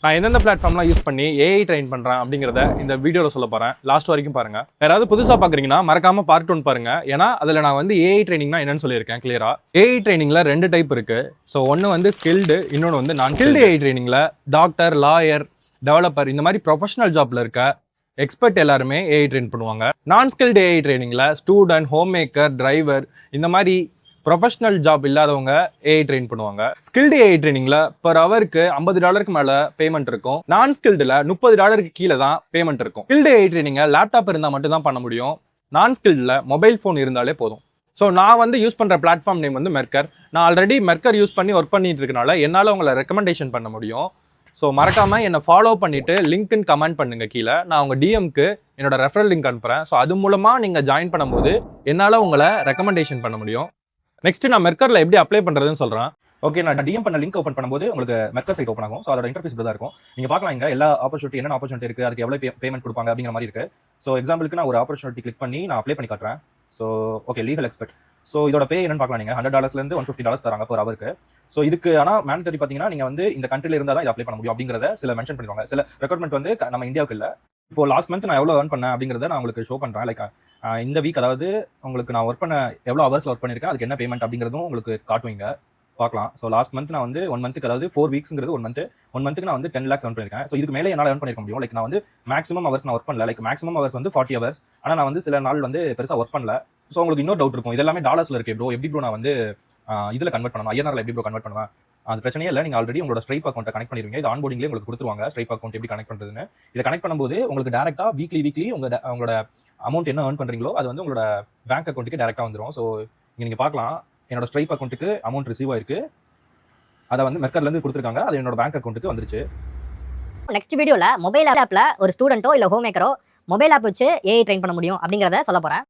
நான் எந்தெந்த பிளாட்ஃபார்ம்லாம் யூஸ் பண்ணி ஏஐ ட்ரெயின் பண்ணுறேன் அப்படிங்கிறத இந்த வீடியோவில் சொல்ல போகிறேன். லாஸ்ட் வரைக்கும் பாருங்கள். யாராவது புதுசாக பார்க்குறீங்கன்னா மறக்காமல் பார்ட் 1 பாருங்கள். ஏன்னா அதில் நான் வந்து ஏஐ ட்ரைனிங்னா என்னன்னு சொல்லியிருக்கேன் கிளியராக. ஏஐ ட்ரைனிங்கில் 2 டைப் இருக்குது. ஸோ ஒன்று வந்து ஸ்கில்டு, இன்னொன்று வந்து நான் ஸ்கில்டு. ஏஐ ட்ரைனிங்கில் டாக்டர், லாயர், டெவலப்பர் இந்த மாதிரி ப்ரொஃபஷனல் ஜாப்பில் இருக்க எக்ஸ்பர்ட் எல்லாருமே ஏஐ ட்ரெயின் பண்ணுவாங்க. நான் ஸ்கில்டு ஏஐ ட்ரைனிங்கில் ஸ்டூடெண்ட், ஹோம் மேக்கர், டிரைவர் இந்த மாதிரி ப்ரொஃபஷனல் ஜாப் இல்லாதவங்க ஏஐ ட்ரெயின் பண்ணுவாங்க. ஸ்கில்டு ஏஐ ட்ரைனிங்கில் பர் ஹவருக்கு $50 மேலே பேமெண்ட் இருக்கும். நான் ஸ்கில்டில் $30 கீழே தான் பேமெண்ட் இருக்கும். ஸ்கில்டு ஏஐ ட்ரைனிங்கை லேப்டாப் இருந்தால் மட்டும் தான் பண்ண முடியும். நான் ஸ்கில்டில் மொபைல் ஃபோன் இருந்தாலே போதும். ஸோ நான் வந்து யூஸ் பண்ணுற பிளாட்ஃபார்ம் நேம் வந்து மெர்க்கர். நான் ஆல்ரெடி மெர்க்கர் யூஸ் பண்ணி ஒர்க் பண்ணிட்டு இருக்கனால என்னால் உங்களை ரெக்கமெண்டேஷன் பண்ண முடியும். ஸோ மறக்காமல் என்னை ஃபாலோ பண்ணிவிட்டு லிங்க்னு கமெண்ட் பண்ணுங்கள் கீழே. நான் உங்கள் டிஎம்க்கு என்னோட ரெஃபரல் லிங்க் அனுப்புகிறேன். ஸோ அது மூலமாக நீங்கள் ஜாயின் பண்ணும்போது என்னால் உங்களை ரெக்கமெண்டேஷன் பண்ண முடியும். நெக்ஸ்ட் நான் மெர்க்கரில் எப்படி அப்ளை பண்ணுறதுன்னு சொல்கிறேன். ஓகே, நான் டிஎம் பண்ண லிங்க் ஓப்பன் பண்ணும்போது உங்களுக்கு மெர்க்கர் சைட் ஓப்பன் ஆகும். ஸோ அதோட இன்டர்ஃபேஸ் இப்படி தான் இருக்கும். நீங்கள் பார்க்கலாம் இங்கே எல்லா ஆப்பர்ச்சுனிட்டி என்னென்ன ஆப்பர்ச்சுனிட்டி இருக்குது, அதுக்கு எவ்வளோ பேமெண்ட் கொடுப்பாங்க அப்படிங்கிற மாதிரி இருக்குது. ஸோ எக்ஸாம்பிளுக்கு நான் ஒரு ஆப்பர்ச்சுனிட்டி கிளிக் பண்ணி நான் அப்ளை பண்ணி காட்டுறேன். So okay, legal expert. So இதோட பே என்னன்னு பார்க்கலாம். நீங்கள் $100 $150 தராங்க per ஹவருக்கு. ஸோ இதுக்கு ஆனால் மேண்டரி பார்த்தீங்கன்னா நீங்கள் வந்து இந்த கண்ட்ரியில் இருந்தால் தான் இதை அப்ளை பண்ண முடியும் அப்படிங்கிறத சில மென்ஷன் பண்ணிடுவாங்க. சில ரெக்ரூட்மெண்ட் வந்து நம்ம இந்தியாவுக்கு இல்லை. இப்போ லாஸ்ட் மந்த் நான் எவ்வளோ ஏர்ன் பண்ணேன் அப்படிங்கிறத நான் உங்களுக்கு ஷோ பண்ணுறேன். லைக் இந்த வீக், அதாவது உங்களுக்கு நான் ஒர்க் பண்ண எவ்வளோ ஹவர்ஸில் ஒர்க் பண்ணியிருக்கேன், அதுக்கு என்ன பேமெண்ட் அப்படிங்கிறதும் உங்களுக்கு காட்டுவீங்க, பார்க்கலாம். ஸோ லாஸ்ட் மந்த் நான் வந்து 1 மந்த்துக்கு, அதாவது 4 வீக்ஸ்ங்கிறது 1 மந்த்துக்கு நான் வந்து 10 lakhs earn பண்ணியிருக்கேன். ஸோ இதுக்கு மேலே என்னால் earn பண்ணிருக்க முடியும். லைக் நான் வந்து மேக்ஸிமம் ஹவர்ஸ் நான் ஒர்க் பண்ணல. லைக் மேக்ஸிமம் ஹவர்ஸ் வந்து 40 hours. ஆனால் நான் வந்து சில நாள் வந்து பெருசாக ஒர்க் பண்ணல. ஸோ உங்களுக்கு இன்னொரு டவுட் இருக்கும், இதெல்லாமே டாலர்ஸில் இருக்கு ப்ரோ, எப்படி ப்ரோ நான் வந்து இதில் கன்வெர்ட் பண்ணணும், ஐஎன்ஆரில் எப்படி ப்ரோ கன்வெர்ட் பண்ணுவேன்? அது பிரச்சனையே இல்லை. நீங்கள் ஆல்ரெடி உங்களோட ஸ்ட்ரைப் அக்கௌண்ட்டை கனெக்ட் பண்ணிருவீங்க. இது ஆன்போர்டிங்லேயே உங்களுக்கு கொடுத்துருவாங்க ஸ்ட்ரைப் அக்கௌண்ட் எப்படி கனெக்ட் பண்ணுறதுன்னு. இதை கனெக்ட் பண்ணும்போது உங்களுக்கு டேரெக்டாக வீக்லி உங்களோட அமௌண்ட் என்ன ஏர்ன் பண்ணுறீங்களோ அது வந்து உங்களோட பேங்க் அக்கௌண்ட்டுக்கு டேரெக்டாக வந்துடும். ஸோ இங்கே நீங்கள் பார்க்கலாம், என்னோட ஸ்ட்ரைப் அக்கௌண்ட்டுக்கு அமௌண்ட் ரிசீவ் ஆயிருக்கு. அதை வந்து மெர்க்கர்லேருந்து கொடுத்துருக்காங்க. அது என்னோட பேங்க் அக்கௌண்ட்டுக்கு வந்துருச்சு. நெக்ஸ்ட் வீடியோவில் மொபைல் ஆப்பில் ஒரு ஸ்டூடெண்ட்டோ இல்லை ஹோம் மேக்கரோ மொபைல் ஆப் வச்சு ஏஐ ட்ரெயின் பண்ண முடியும் அப்படிங்கிறத சொல்ல போகிறேன்.